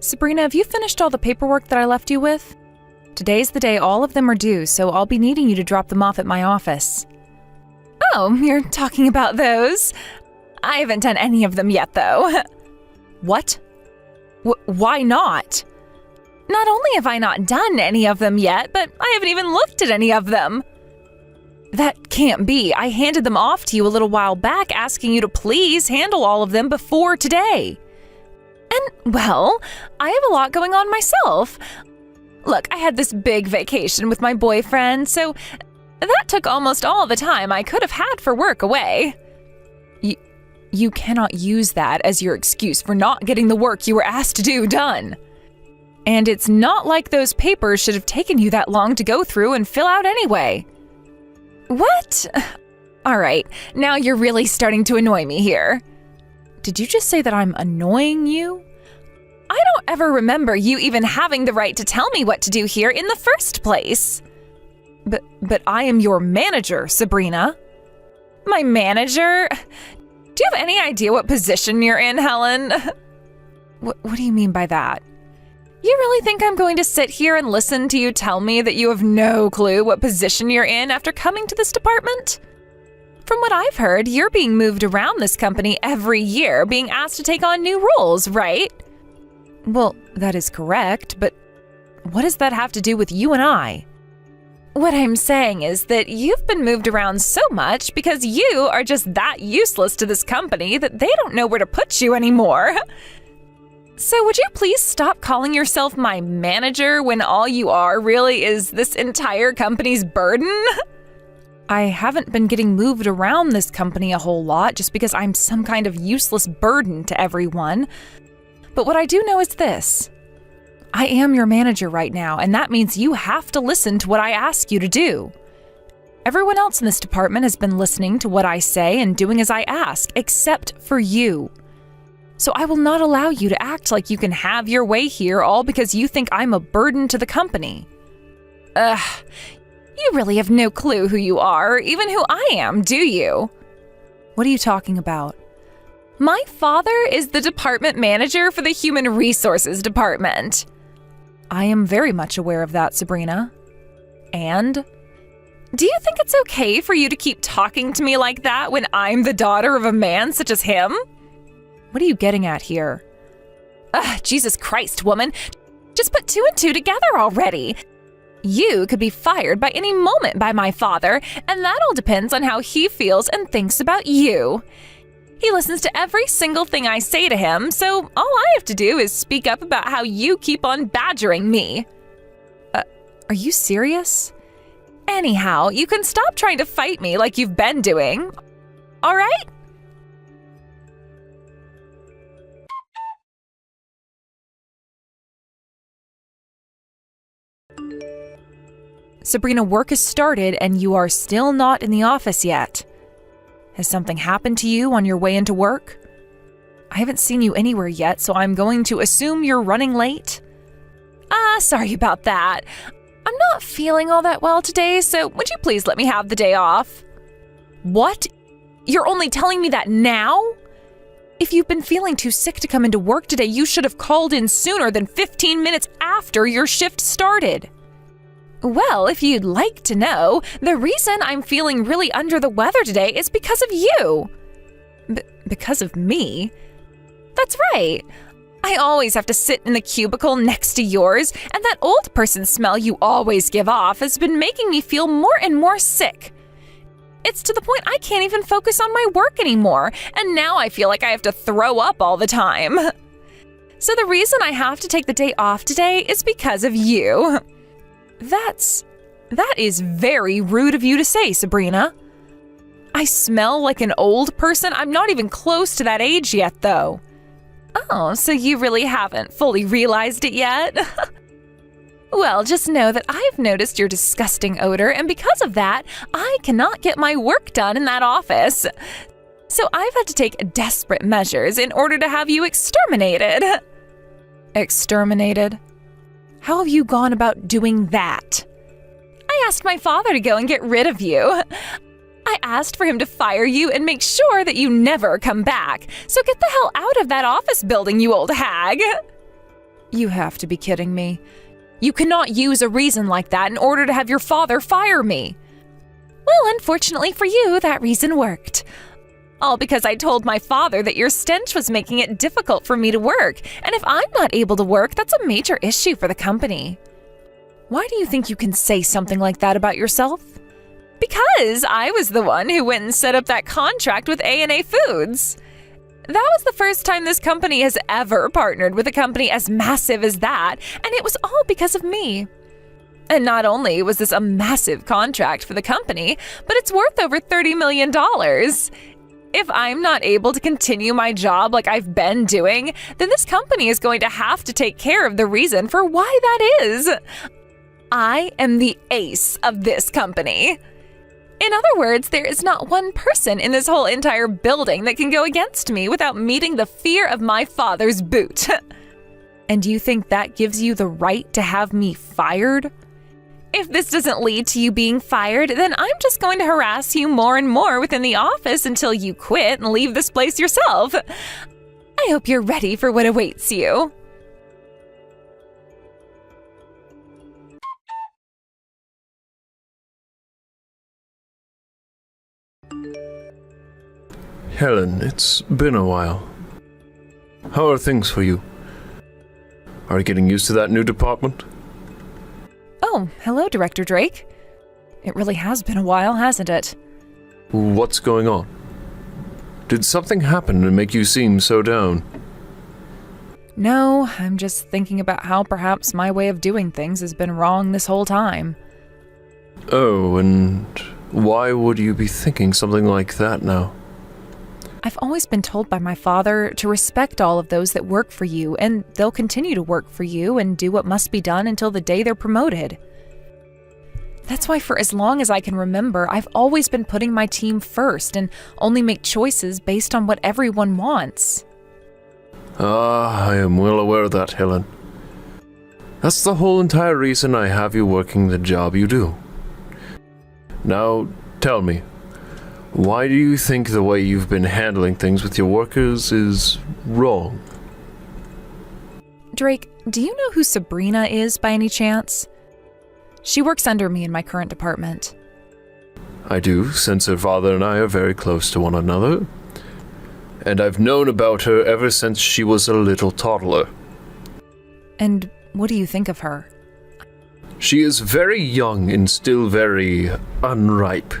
Sabrina, have you finished all the paperwork that I left you with? Today's the day all of them are due, so I'll be needing you to drop them off at my office. Oh, you're talking about those? I haven't done any of them yet, though. What? Why not? Not only have I not done any of them yet, but I haven't even looked at any of them. That can't be. I handed them off to you a little while back, asking you to please handle all of them before today. And, well, I have a lot going on myself. Look, I had this big vacation with my boyfriend, so that took almost all the time I could have had for work away. You cannot use that as your excuse for not getting the work you were asked to do done. And it's not like those papers should have taken you that long to go through and fill out anyway. What? All right, now you're really starting to annoy me here. Did you just say that I'm annoying you? I don't ever remember you even having the right to tell me what to do here in the first place. But I am your manager, Sabrina. My manager? Do you have any idea what position you're in, Helen? What do you mean by that? You really think I'm going to sit here and listen to you tell me that you have no clue what position you're in after coming to this department? From what I've heard, you're being moved around this company every year, being asked to take on new roles, right? Well, that is correct, but what does that have to do with you and I? What I'm saying is that you've been moved around so much because you are just that useless to this company that they don't know where to put you anymore. So would you please stop calling yourself my manager when all you are really is this entire company's burden? I haven't been getting moved around this company a whole lot just because I'm some kind of useless burden to everyone. But what I do know is this. I am your manager right now, and that means you have to listen to what I ask you to do. Everyone else in this department has been listening to what I say and doing as I ask, except for you. So I will not allow you to act like you can have your way here all because you think I'm a burden to the company. You really have no clue who you are, or even who I am, do you? What are you talking about? My father is the department manager for the Human Resources Department. I am very much aware of that, Sabrina. And? Do you think it's okay for you to keep talking to me like that when I'm the daughter of a man such as him? What are you getting at here? Jesus Christ, woman. Just put two and two together already. You could be fired by any moment by my father, and that all depends on how he feels and thinks about you. He listens to every single thing I say to him, so all I have to do is speak up about how you keep on badgering me. Are you serious? Anyhow, you can stop trying to fight me like you've been doing. All right? Sabrina, work has started and you are still not in the office yet. Has something happened to you on your way into work? I haven't seen you anywhere yet, so I'm going to assume you're running late. Sorry about that. I'm not feeling all that well today, so would you please let me have the day off? What? You're only telling me that now? If you've been feeling too sick to come into work today, you should have called in sooner than 15 minutes after your shift started. Well, if you'd like to know, the reason I'm feeling really under the weather today is because of you. Because of me? That's right. I always have to sit in the cubicle next to yours, and that old person smell you always give off has been making me feel more and more sick. It's to the point I can't even focus on my work anymore, and now I feel like I have to throw up all the time. So the reason I have to take the day off today is because of you. That is very rude of you to say, Sabrina. I smell like an old person? I'm not even close to that age yet, though. Oh, so you really haven't fully realized it yet? Well, just know that I've noticed your disgusting odor, and because of that, I cannot get my work done in that office. So I've had to take desperate measures in order to have you exterminated. Exterminated? How have you gone about doing that? I asked my father to go and get rid of you. I asked for him to fire you and make sure that you never come back. So get the hell out of that office building, you old hag. You have to be kidding me. You cannot use a reason like that in order to have your father fire me. Well, unfortunately for you, that reason worked. All because I told my father that your stench was making it difficult for me to work, and if I'm not able to work, that's a major issue for the company. Why do you think you can say something like that about yourself? Because I was the one who went and set up that contract with A&A Foods. That was the first time this company has ever partnered with a company as massive as that, and it was all because of me. And not only was this a massive contract for the company, but it's worth over $30 million. If I'm not able to continue my job like I've been doing, then this company is going to have to take care of the reason for why that is. I am the ace of this company. In other words, there is not one person in this whole entire building that can go against me without meeting the fear of my father's boot. And you think that gives you the right to have me fired? If this doesn't lead to you being fired, then I'm just going to harass you more and more within the office until you quit and leave this place yourself. I hope you're ready for what awaits you. Helen, it's been a while. How are things for you? Are you getting used to that new department? Oh, hello, Director Drake. It really has been a while, hasn't it? What's going on? Did something happen to make you seem so down? No, I'm just thinking about how perhaps my way of doing things has been wrong this whole time. Oh, and why would you be thinking something like that now? I've always been told by my father to respect all of those that work for you, and they'll continue to work for you and do what must be done until the day they're promoted. That's why for as long as I can remember, I've always been putting my team first and only make choices based on what everyone wants. I am well aware of that, Helen. That's the whole entire reason I have you working the job you do. Now, tell me, why do you think the way you've been handling things with your workers is wrong? Drake, do you know who Sabrina is by any chance? She works under me in my current department. I do, since her father and I are very close to one another. And I've known about her ever since she was a little toddler. And what do you think of her? She is very young and still very unripe.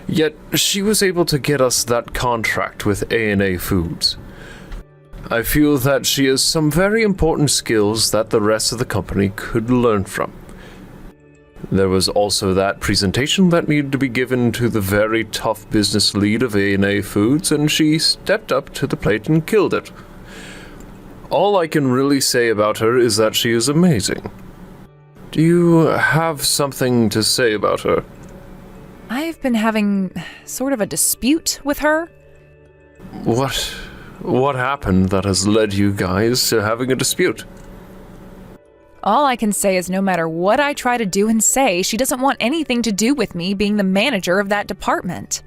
Yet she was able to get us that contract with A&A Foods. I feel that she has some very important skills that the rest of the company could learn from. There was also that presentation that needed to be given to the very tough business lead of A&A Foods, and she stepped up to the plate and killed it. All I can really say about her is that she is amazing. Do you have something to say about her? I've been having sort of a dispute with her. What happened that has led you guys to having a dispute? All I can say is no matter what I try to do and say, she doesn't want anything to do with me being the manager of that department.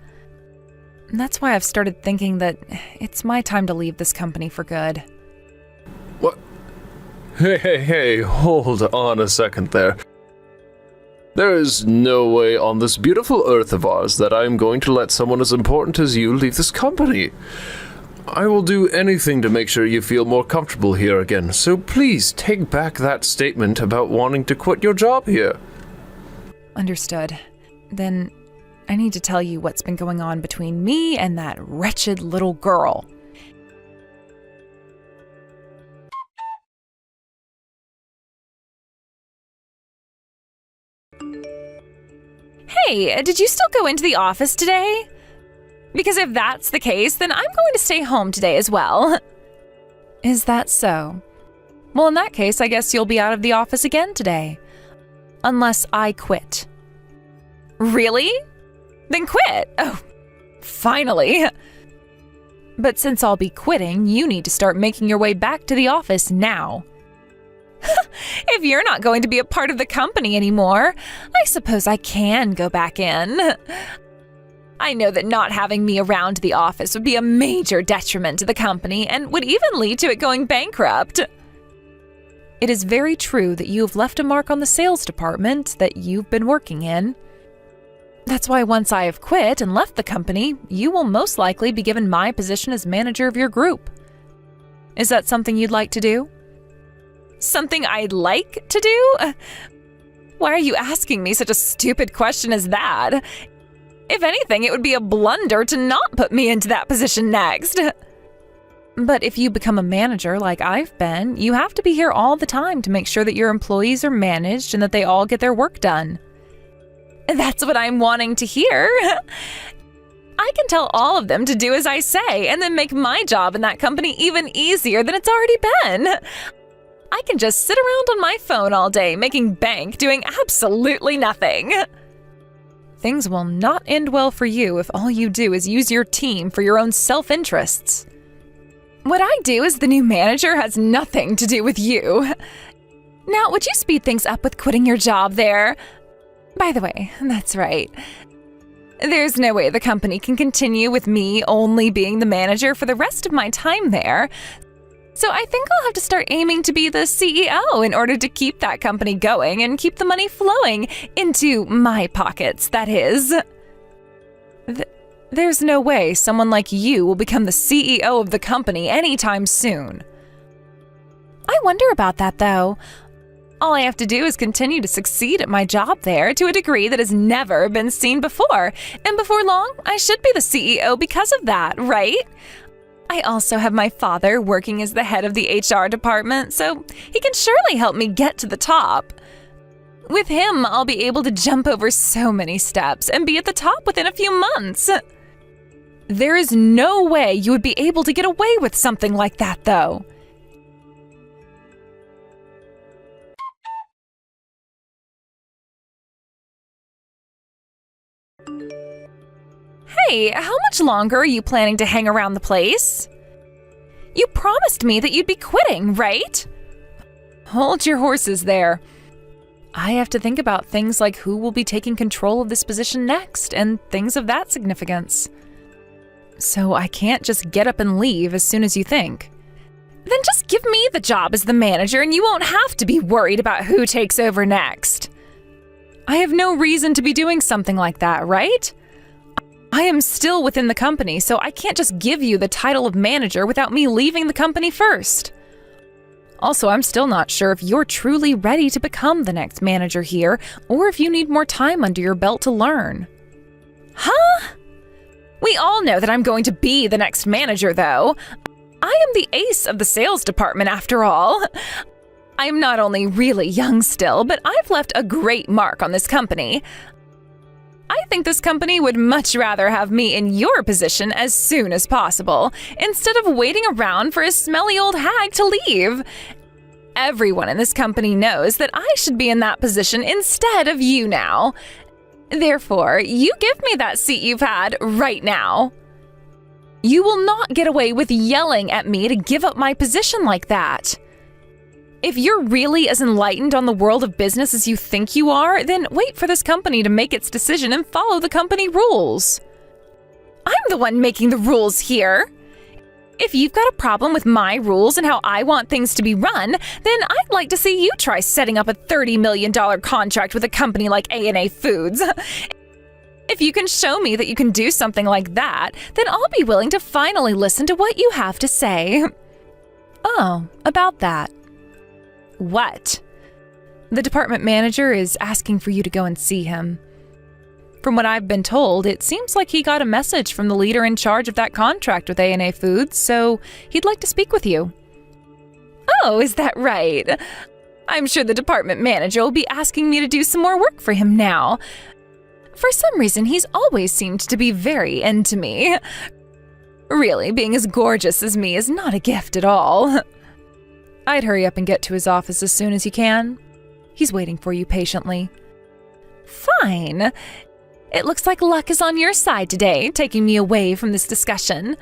And that's why I've started thinking that it's my time to leave this company for good. What? Hey, hold on a second there. There is no way on this beautiful earth of ours that I am going to let someone as important as you leave this company. I will do anything to make sure you feel more comfortable here again, so please take back that statement about wanting to quit your job here. Understood. Then I need to tell you what's been going on between me and that wretched little girl. Hey, did you still go into the office today? Because if that's the case, then I'm going to stay home today as well. Is that so? Well, in that case, I guess you'll be out of the office again today. Unless I quit. Really? Then quit. Oh, finally. But since I'll be quitting, you need to start making your way back to the office now. If you're not going to be a part of the company anymore, I suppose I can go back in. I know that not having me around the office would be a major detriment to the company and would even lead to it going bankrupt. It is very true that you have left a mark on the sales department that you've been working in. That's why once I have quit and left the company, you will most likely be given my position as manager of your group. Is that something you'd like to do? Something I'd like to do? Why are you asking me such a stupid question as that? If anything, it would be a blunder to not put me into that position next. But if you become a manager like I've been, you have to be here all the time to make sure that your employees are managed and that they all get their work done. That's what I'm wanting to hear. I can tell all of them to do as I say and then make my job in that company even easier than it's already been. I can just sit around on my phone all day making bank doing absolutely nothing. Things will not end well for you if all you do is use your team for your own self-interests. What I do as the new manager has nothing to do with you. Now, would you speed things up with quitting your job there? By the way, that's right. There's no way the company can continue with me only being the manager for the rest of my time there. So I think I'll have to start aiming to be the CEO in order to keep that company going and keep the money flowing into my pockets, that is. There's no way someone like you will become the CEO of the company anytime soon. I wonder about that, though. All I have to do is continue to succeed at my job there to a degree that has never been seen before, and before long, I should be the CEO because of that, right? I also have my father working as the head of the HR department, so he can surely help me get to the top. With him, I'll be able to jump over so many steps and be at the top within a few months. There is no way you would be able to get away with something like that, though. Hey, how much longer are you planning to hang around the place? You promised me that you'd be quitting, right? Hold your horses there. I have to think about things like who will be taking control of this position next and things of that significance. So I can't just get up and leave as soon as you think. Then just give me the job as the manager and you won't have to be worried about who takes over next. I have no reason to be doing something like that, right? I am still within the company, so I can't just give you the title of manager without me leaving the company first. Also, I'm still not sure if you're truly ready to become the next manager here, or if you need more time under your belt to learn. Huh? We all know that I'm going to be the next manager, though. I am the ace of the sales department, after all. I'm not only really young still, but I've left a great mark on this company. I think this company would much rather have me in your position as soon as possible, instead of waiting around for a smelly old hag to leave. Everyone in this company knows that I should be in that position instead of you now. Therefore, you give me that seat you've had right now. You will not get away with yelling at me to give up my position like that. If you're really as enlightened on the world of business as you think you are, then wait for this company to make its decision and follow the company rules. I'm the one making the rules here. If you've got a problem with my rules and how I want things to be run, then I'd like to see you try setting up a $30 million contract with a company like A&A Foods. If you can show me that you can do something like that, then I'll be willing to finally listen to what you have to say. Oh, about that. What? The department manager is asking for you to go and see him. From what I've been told, it seems like he got a message from the leader in charge of that contract with A&A Foods, so he'd like to speak with you. Oh, is that right? I'm sure the department manager will be asking me to do some more work for him now. For some reason, he's always seemed to be very into me. Really, being as gorgeous as me is not a gift at all. I'd hurry up and get to his office as soon as you can. He's waiting for you patiently. Fine. It looks like luck is on your side today, taking me away from this discussion.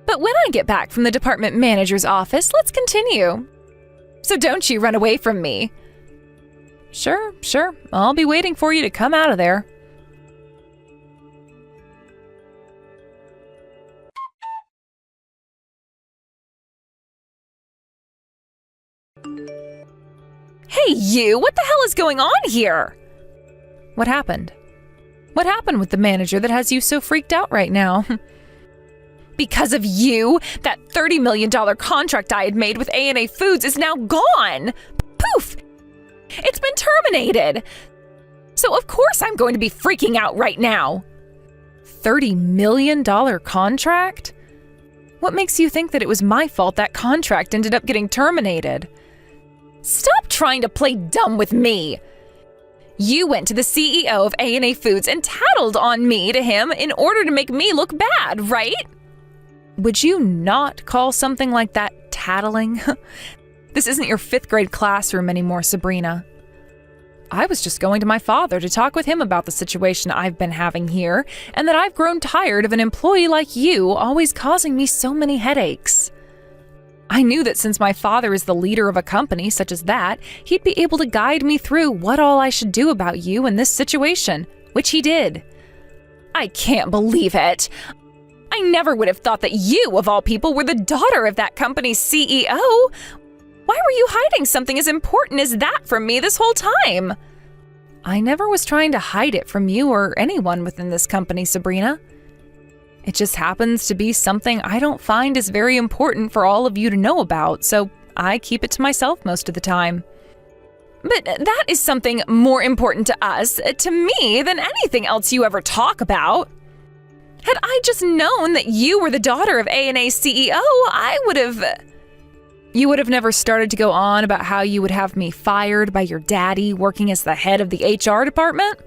But when I get back from the department manager's office, let's continue. So don't you run away from me. Sure. I'll be waiting for you to come out of there. you! What the hell is going on here? What happened? What happened with the manager that has you so freaked out right now? Because of you, that $30 million contract I had made with A&A Foods is now gone! Poof! It's been terminated! So of course I'm going to be freaking out right now! $30 million contract? What makes you think that it was my fault that contract ended up getting terminated? Stop trying to play dumb with me! You went to the CEO of A&A Foods and tattled on me to him in order to make me look bad, right? Would you not call something like that tattling? This isn't your 5th grade classroom anymore, Sabrina. I was just going to my father to talk with him about the situation I've been having here, and that I've grown tired of an employee like you always causing me so many headaches. I knew that since my father is the leader of a company such as that, he'd be able to guide me through what all I should do about you in this situation, which he did. I can't believe it. I never would have thought that you, of all people, were the daughter of that company's CEO. Why were you hiding something as important as that from me this whole time? I never was trying to hide it from you or anyone within this company, Sabrina. It just happens to be something I don't find is very important for all of you to know about, so I keep it to myself most of the time. But that is something more important to us, to me, than anything else you ever talk about. Had I just known that you were the daughter of A&A CEO, I would have... You would have never started to go on about how you would have me fired by your daddy working as the head of the HR department?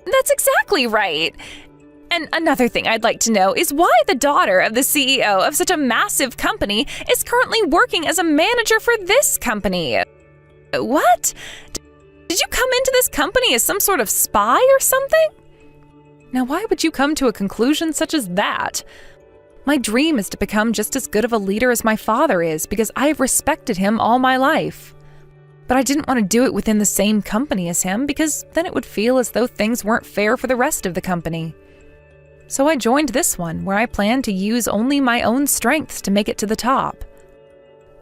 That's exactly right. And another thing I'd like to know is why the daughter of the CEO of such a massive company is currently working as a manager for this company. What? Did you come into this company as some sort of spy or something? Now, why would you come to a conclusion such as that? My dream is to become just as good of a leader as my father is because I have respected him all my life. But I didn't want to do it within the same company as him because then it would feel as though things weren't fair for the rest of the company. So I joined this one where I plan to use only my own strengths to make it to the top.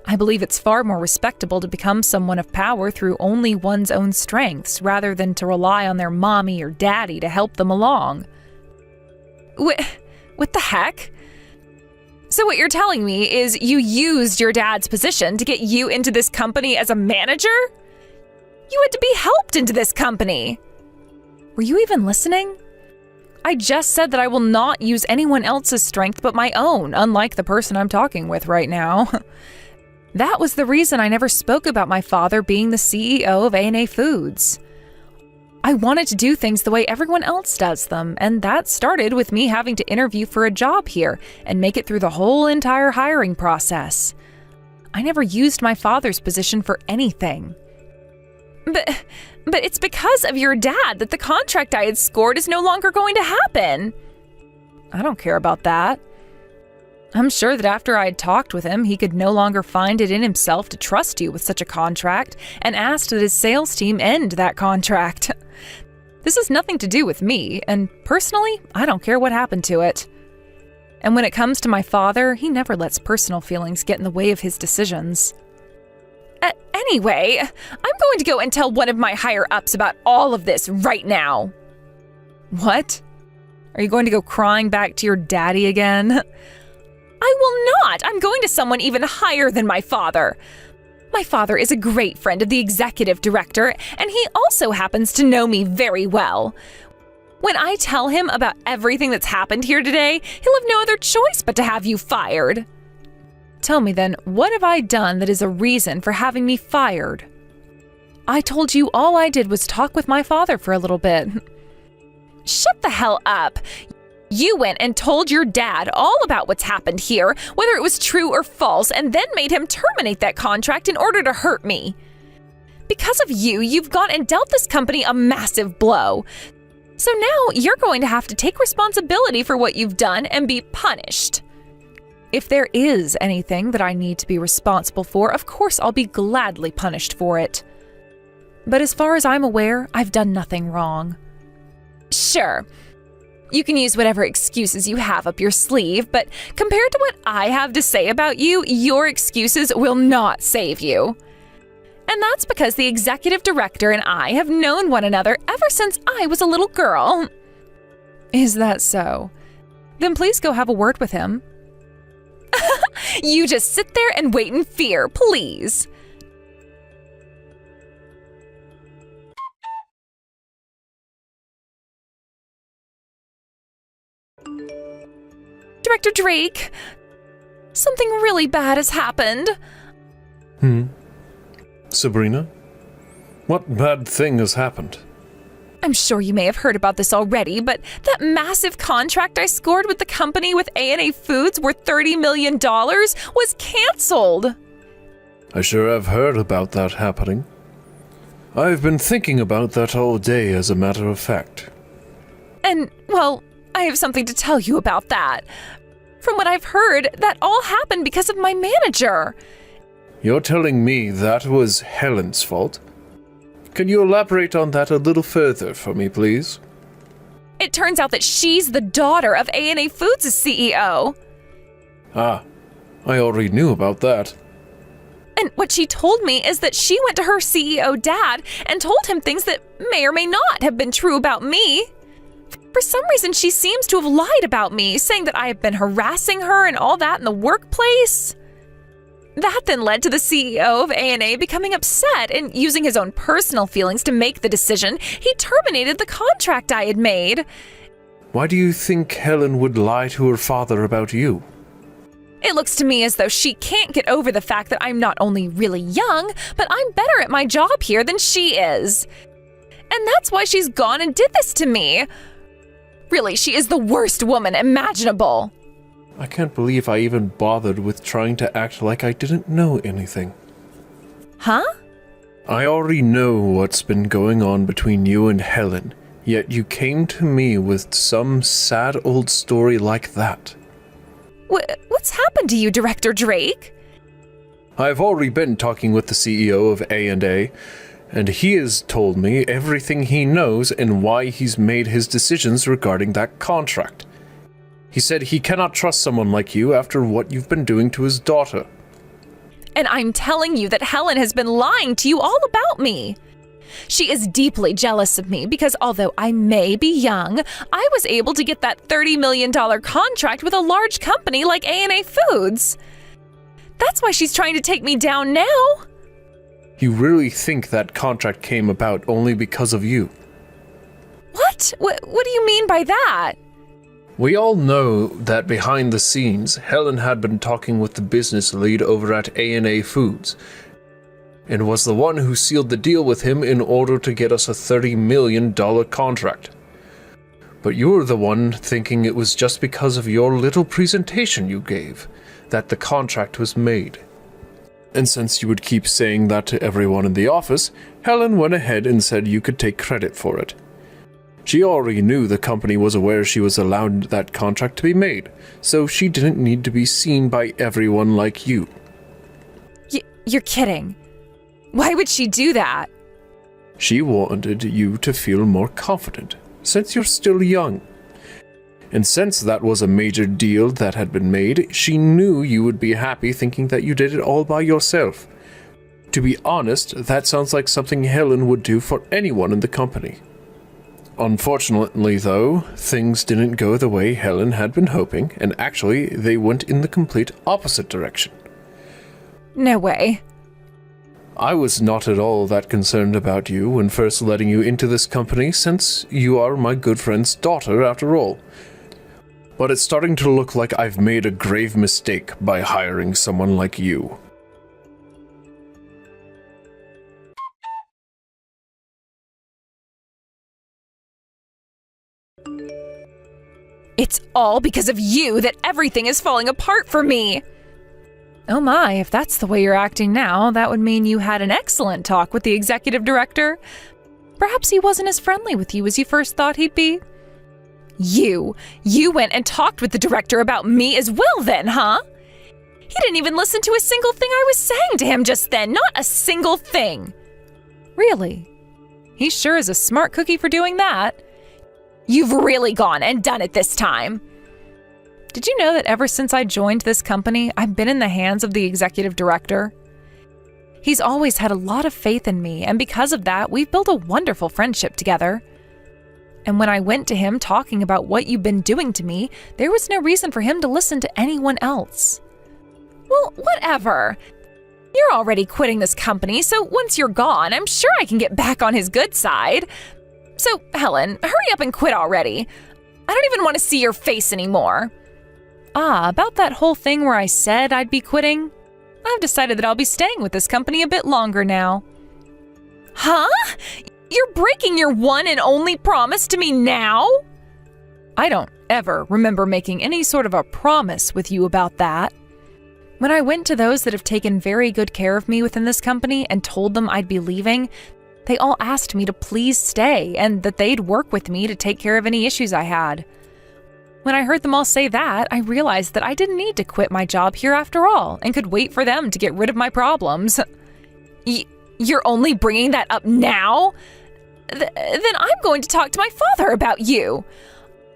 I believe it's far more respectable to become someone of power through only one's own strengths rather than to rely on their mommy or daddy to help them along. What the heck? So what you're telling me is you used your dad's position to get you into this company as a manager? You had to be helped into this company. Were you even listening? I just said that I will not use anyone else's strength but my own, unlike the person I'm talking with right now. That was the reason I never spoke about my father being the CEO of A&A Foods. I wanted to do things the way everyone else does them, and that started with me having to interview for a job here and make it through the whole entire hiring process. I never used my father's position for anything. But it's because of your dad that the contract I had scored is no longer going to happen. I don't care about that. I'm sure that after I had talked with him, he could no longer find it in himself to trust you with such a contract and asked that his sales team end that contract. This has nothing to do with me, and personally, I don't care what happened to it. And when it comes to my father, he never lets personal feelings get in the way of his decisions. Anyway, I'm going to go and tell one of my higher-ups about all of this right now. What? Are you going to go crying back to your daddy again? I will not! I'm going to someone even higher than my father. My father is a great friend of the executive director, and he also happens to know me very well. When I tell him about everything that's happened here today, he'll have no other choice but to have you fired. Tell me then, what have I done that is a reason for having me fired? I told you all I did was talk with my father for a little bit. Shut the hell up! You went and told your dad all about what's happened here, whether it was true or false, and then made him terminate that contract in order to hurt me. Because of you, you've gone and dealt this company a massive blow. So now you're going to have to take responsibility for what you've done and be punished. If there is anything that I need to be responsible for, of course I'll be gladly punished for it. But as far as I'm aware, I've done nothing wrong. Sure. You can use whatever excuses you have up your sleeve, but compared to what I have to say about you, your excuses will not save you. And that's because the executive director and I have known one another ever since I was a little girl. Is that so? Then please go have a word with him. You just sit there and wait in fear, please. Director Drake, something really bad has happened. Sabrina? What bad thing has happened? I'm sure you may have heard about this already, but that massive contract I scored with the company with A&A Foods worth $30 million was canceled. I sure have heard about that happening. I've been thinking about that all day, as a matter of fact. And, well, I have something to tell you about that. From what I've heard, that all happened because of my manager. You're telling me that was Helen's fault? Can you elaborate on that a little further for me, please? It turns out that she's the daughter of A&A Foods' CEO. Ah, I already knew about that. And what she told me is that she went to her CEO dad and told him things that may or may not have been true about me. For some reason, she seems to have lied about me, saying that I have been harassing her and all that in the workplace. That then led to the CEO of A&A becoming upset and using his own personal feelings to make the decision. He terminated the contract I had made. Why do you think Helen would lie to her father about you? It looks to me as though she can't get over the fact that I'm not only really young, but I'm better at my job here than she is. And that's why she's gone and did this to me. Really, she is the worst woman imaginable. I can't believe I even bothered with trying to act like I didn't know anything. Huh? I already know what's been going on between you and Helen, yet you came to me with some sad old story like that. What's happened to you, Director Drake? I've already been talking with the CEO of A&A, and he has told me everything he knows and why he's made his decisions regarding that contract. He said he cannot trust someone like you after what you've been doing to his daughter. And I'm telling you that Helen has been lying to you all about me. She is deeply jealous of me because although I may be young, I was able to get that $30 million contract with a large company like A&A Foods. That's why she's trying to take me down now. You really think that contract came about only because of you? What? What do you mean by that? We all know that behind the scenes, Helen had been talking with the business lead over at A&A Foods, and was the one who sealed the deal with him in order to get us a $30 million contract. But you were the one thinking it was just because of your little presentation you gave that the contract was made. And since you would keep saying that to everyone in the office, Helen went ahead and said you could take credit for it. She already knew the company was aware she was allowed that contract to be made, so she didn't need to be seen by everyone like you. You're kidding. Why would she do that? She wanted you to feel more confident, since you're still young. And since that was a major deal that had been made, she knew you would be happy thinking that you did it all by yourself. To be honest, that sounds like something Helen would do for anyone in the company. Unfortunately, though, things didn't go the way Helen had been hoping, and actually, they went in the complete opposite direction. No way. I was not at all that concerned about you when first letting you into this company, since you are my good friend's daughter after all. But it's starting to look like I've made a grave mistake by hiring someone like you. It's all because of you that everything is falling apart for me. Oh my, if that's the way you're acting now, that would mean you had an excellent talk with the executive director. Perhaps he wasn't as friendly with you as you first thought he'd be. You went and talked with the director about me as well then, huh? He didn't even listen to a single thing I was saying to him just then, not a single thing. Really? He sure is a smart cookie for doing that. You've really gone and done it this time. Did you know that ever since I joined this company, I've been in the hands of the executive director? He's always had a lot of faith in me, and because of that, we've built a wonderful friendship together. And when I went to him talking about what you've been doing to me, there was no reason for him to listen to anyone else. Well, whatever. You're already quitting this company, so once you're gone, I'm sure I can get back on his good side. So, Helen, hurry up and quit already. I don't even want to see your face anymore. About that whole thing where I said I'd be quitting? I've decided that I'll be staying with this company a bit longer now. Huh? You're breaking your one and only promise to me now? I don't ever remember making any sort of a promise with you about that. When I went to those that have taken very good care of me within this company and told them I'd be leaving, they all asked me to please stay and that they'd work with me to take care of any issues I had. When I heard them all say that, I realized that I didn't need to quit my job here after all and could wait for them to get rid of my problems. You're only bringing that up now? Then I'm going to talk to my father about you.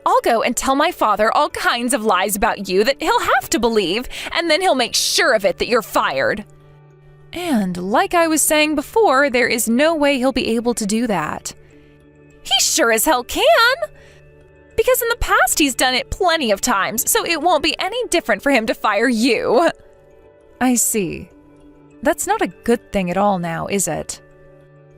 I'll go and tell my father all kinds of lies about you that he'll have to believe, and then he'll make sure of it that you're fired. And like I was saying before, there is no way he'll be able to do that. He sure as hell can! Because in the past he's done it plenty of times, so it won't be any different for him to fire you. I see. That's not a good thing at all now, is it?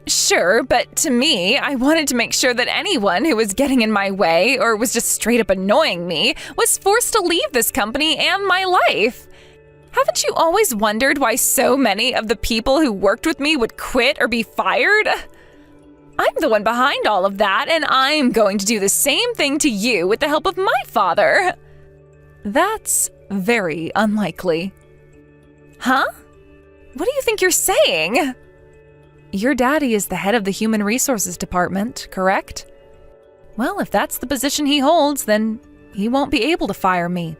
Sure, but to me, I wanted to make sure that anyone who was getting in my way or was just straight up annoying me was forced to leave this company and my life. Haven't you always wondered why so many of the people who worked with me would quit or be fired? I'm the one behind all of that, and I'm going to do the same thing to you with the help of my father. That's very unlikely. Huh? What do you think you're saying? Your daddy is the head of the Human Resources Department, correct? Well, if that's the position he holds, then he won't be able to fire me.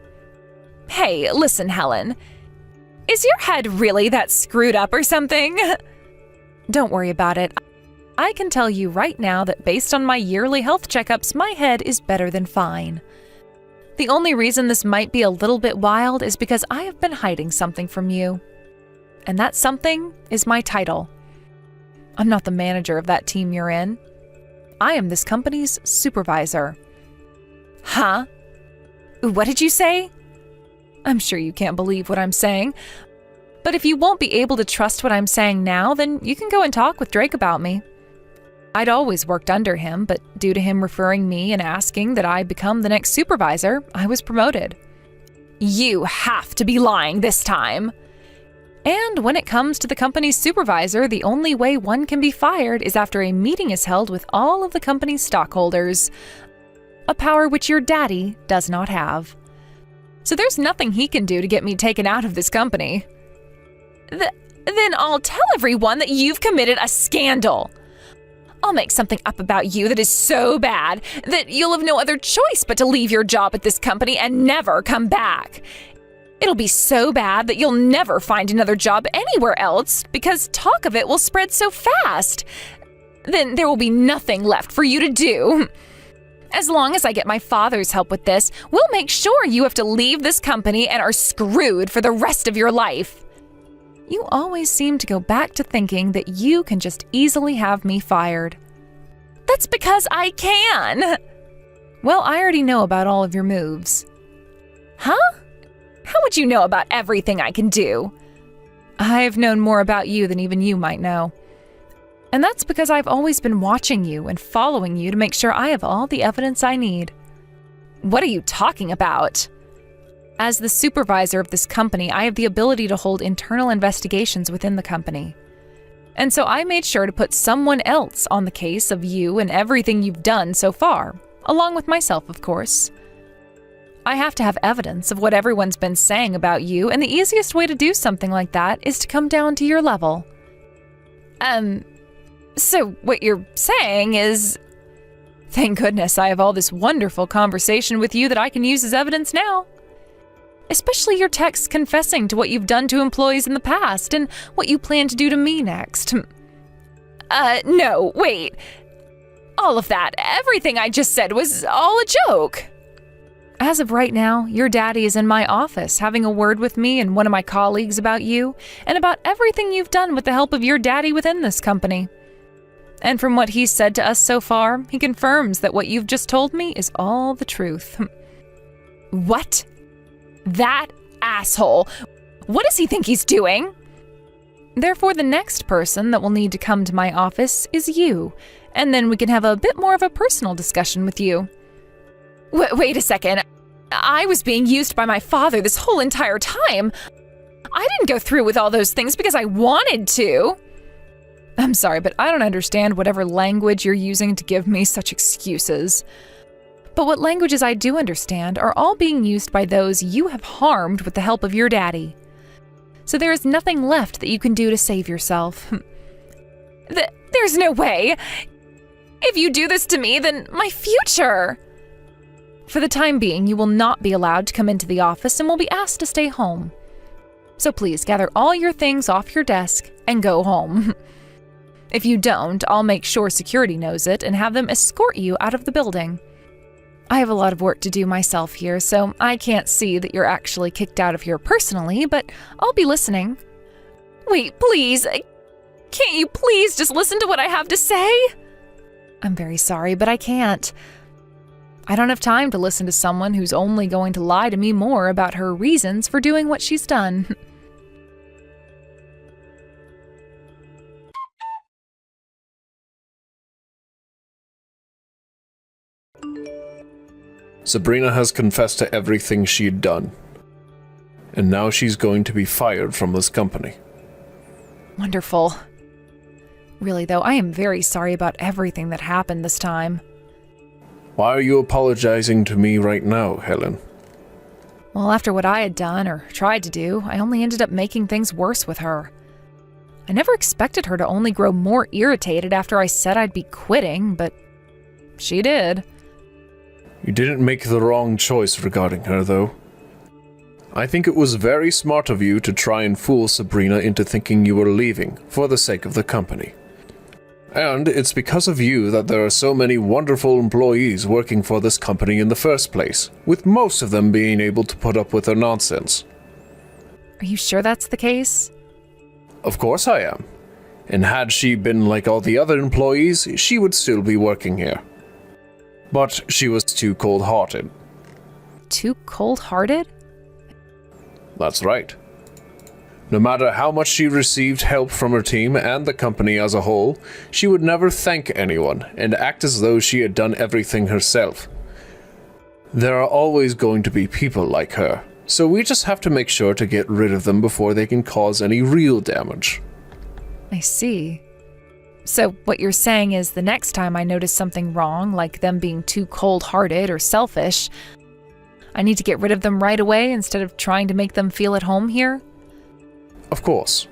Hey, listen, Helen. Is your head really that screwed up or something? Don't worry about it. I can tell you right now that based on my yearly health checkups, my head is better than fine. The only reason this might be a little bit wild is because I have been hiding something from you. And that something is my title. I'm not the manager of that team you're in. I am this company's supervisor. Huh? What did you say? I'm sure you can't believe what I'm saying. But if you won't be able to trust what I'm saying now, then you can go and talk with Drake about me. I'd always worked under him, but due to him referring me and asking that I become the next supervisor, I was promoted. You have to be lying this time. And when it comes to the company's supervisor, the only way one can be fired is after a meeting is held with all of the company's stockholders, a power which your daddy does not have. So there's nothing he can do to get me taken out of this company. Then I'll tell everyone that you've committed a scandal. I'll make something up about you that is so bad that you'll have no other choice but to leave your job at this company and never come back. It'll be so bad that you'll never find another job anywhere else because talk of it will spread so fast. Then there will be nothing left for you to do. As long as I get my father's help with this, we'll make sure you have to leave this company and are screwed for the rest of your life. You always seem to go back to thinking that you can just easily have me fired. That's because I can. Well, I already know about all of your moves. Huh? How would you know about everything I can do? I've known more about you than even you might know. And that's because I've always been watching you and following you to make sure I have all the evidence I need. What are you talking about? As the supervisor of this company, I have the ability to hold internal investigations within the company. And so I made sure to put someone else on the case of you and everything you've done so far, along with myself, of course. I have to have evidence of what everyone's been saying about you, and the easiest way to do something like that is to come down to your level. So what you're saying is... Thank goodness I have all this wonderful conversation with you that I can use as evidence now. Especially your texts confessing to what you've done to employees in the past and what you plan to do to me next. No, wait. All of that, everything I just said was all a joke. As of right now, your daddy is in my office having a word with me and one of my colleagues about you and about everything you've done with the help of your daddy within this company. And from what he's said to us so far, he confirms that what you've just told me is all the truth. What? That asshole! What does he think he's doing? Therefore, the next person that will need to come to my office is you, and then we can have a bit more of a personal discussion with you. Wait a second. I was being used by my father this whole entire time. I didn't go through with all those things because I wanted to. I'm sorry, but I don't understand whatever language you're using to give me such excuses. But what languages I do understand are all being used by those you have harmed with the help of your daddy. So there is nothing left that you can do to save yourself. There's no way. If you do this to me, then my future... For the time being, you will not be allowed to come into the office and will be asked to stay home. So please gather all your things off your desk and go home. If you don't, I'll make sure security knows it and have them escort you out of the building. I have a lot of work to do myself here, so I can't see that you're actually kicked out of here personally, but I'll be listening. Wait, please. Can't you please just listen to what I have to say? I'm very sorry, but I can't. I don't have time to listen to someone who's only going to lie to me more about her reasons for doing what she's done. Sabrina has confessed to everything she'd done. And now she's going to be fired from this company. Wonderful. Really, though, I am very sorry about everything that happened this time. Why are you apologizing to me right now, Helen? Well, after what I had done, or tried to do, I only ended up making things worse with her. I never expected her to only grow more irritated after I said I'd be quitting, but she did. You didn't make the wrong choice regarding her, though. I think it was very smart of you to try and fool Sabrina into thinking you were leaving for the sake of the company. And it's because of you that there are so many wonderful employees working for this company in the first place, with most of them being able to put up with her nonsense. Are you sure that's the case? Of course I am. And had she been like all the other employees, she would still be working here. But she was too cold-hearted. Too cold-hearted? That's right. No matter how much she received help from her team and the company as a whole, she would never thank anyone and act as though she had done everything herself. There are always going to be people like her, so we just have to make sure to get rid of them before they can cause any real damage. I see. So what you're saying is the next time I notice something wrong, like them being too cold-hearted or selfish, I need to get rid of them right away instead of trying to make them feel at home here? Of course.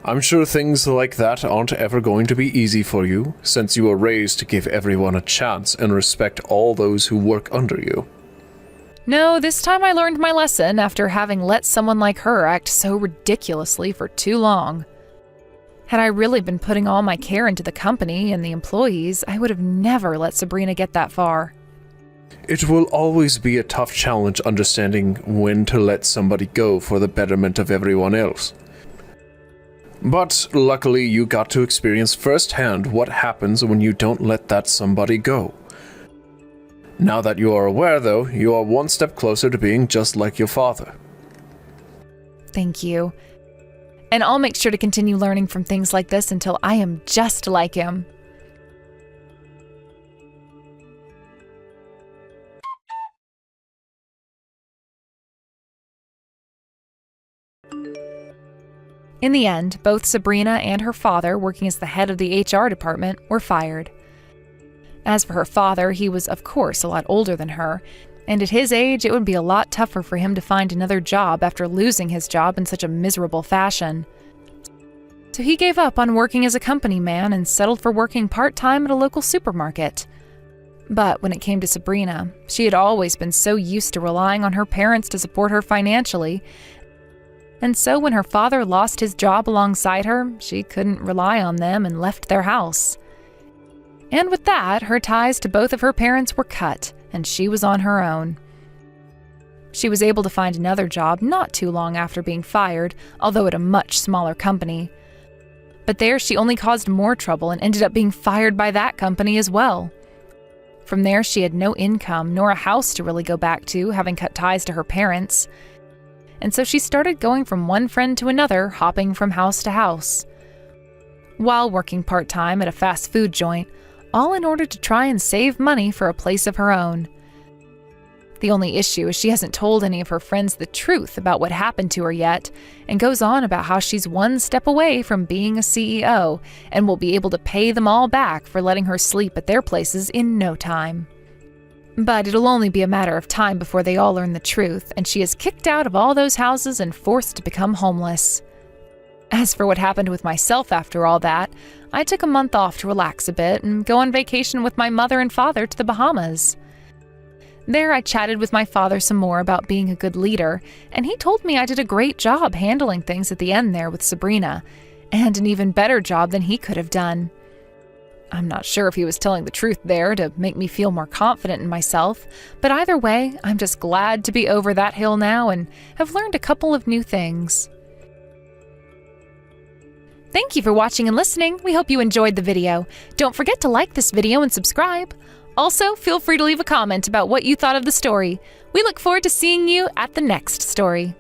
I'm sure things like that aren't ever going to be easy for you, since you were raised to give everyone a chance and respect all those who work under you. No, this time I learned my lesson after having let someone like her act so ridiculously for too long. Had I really been putting all my care into the company and the employees, I would have never let Sabrina get that far. It will always be a tough challenge understanding when to let somebody go for the betterment of everyone else. But luckily you got to experience firsthand what happens when you don't let that somebody go. Now that you are aware, though, you are one step closer to being just like your father. Thank you. And I'll make sure to continue learning from things like this until I am just like him. In the end, both Sabrina and her father, working as the head of the HR department, were fired. As for her father, he was of course a lot older than her, and at his age it would be a lot tougher for him to find another job after losing his job in such a miserable fashion. So he gave up on working as a company man and settled for working part-time at a local supermarket. But when it came to Sabrina, she had always been so used to relying on her parents to support her financially, and so when her father lost his job alongside her, she couldn't rely on them and left their house. And with that, her ties to both of her parents were cut, and she was on her own. She was able to find another job not too long after being fired, although at a much smaller company. But there she only caused more trouble and ended up being fired by that company as well. From there, she had no income nor a house to really go back to, having cut ties to her parents. And so she started going from one friend to another, hopping from house to house, while working part-time at a fast food joint, all in order to try and save money for a place of her own. The only issue is she hasn't told any of her friends the truth about what happened to her yet, and goes on about how she's one step away from being a CEO and will be able to pay them all back for letting her sleep at their places in no time. But it'll only be a matter of time before they all learn the truth, and she is kicked out of all those houses and forced to become homeless. As for what happened with myself after all that, I took a month off to relax a bit and go on vacation with my mother and father to the Bahamas. There I chatted with my father some more about being a good leader, and he told me I did a great job handling things at the end there with Sabrina, and an even better job than he could have done. I'm not sure if he was telling the truth there to make me feel more confident in myself, but either way, I'm just glad to be over that hill now and have learned a couple of new things. Thank you for watching and listening. We hope you enjoyed the video. Don't forget to like this video and subscribe. Also, feel free to leave a comment about what you thought of the story. We look forward to seeing you at the next story.